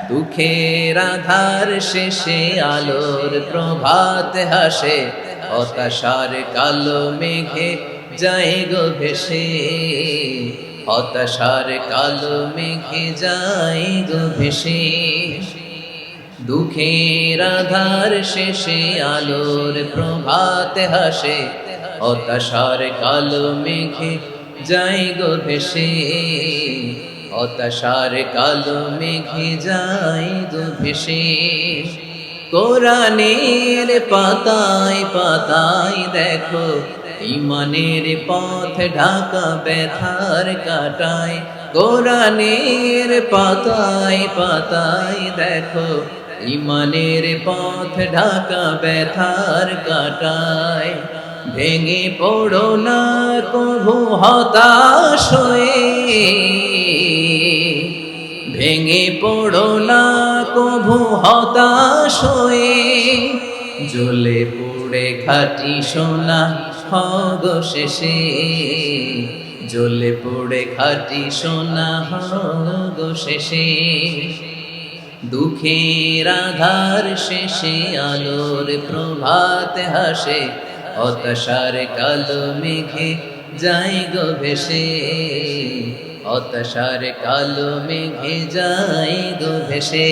দুঃখের আধার শেষে আলোর প্রভাত হাসে, হতাশার কালো মেঘে যায় গো ভেসে, হতাশার কালো মেঘে যায় গো ভেসে। দুঃখের আধার শেষে আলোর প্রভাত হাসে, হতাশার কালো মেঘে যায় গো ভেসে, হতাশার কালো মেঘে যায় গো ভেসে। কোরআনের পাতায় পাতায় দেখো ইমানের পথ ঢাকা ব্যথার কাটায়। কোরআনের পাতায় পাতায় দেখো ইমানের পথ ঢাকা ব্যথার কাটায়। ভেঙে পড়ো না কভু হতাশ হয়ে, ভেঙে পড়ো না কভু হতাশ হয়ে, জ্বলে পুড়ে খাঁটি সোনা হগো শেষে, জ্বলে পুড়ে খাঁটি সোনা হগো শেষে। দুঃখের আধার শেষে আলোর প্রভাত হাসে, হতাশার কালো মেঘে যায় গো ভেসে, হতাশার কালো মেঘে যায় গো ভেসে।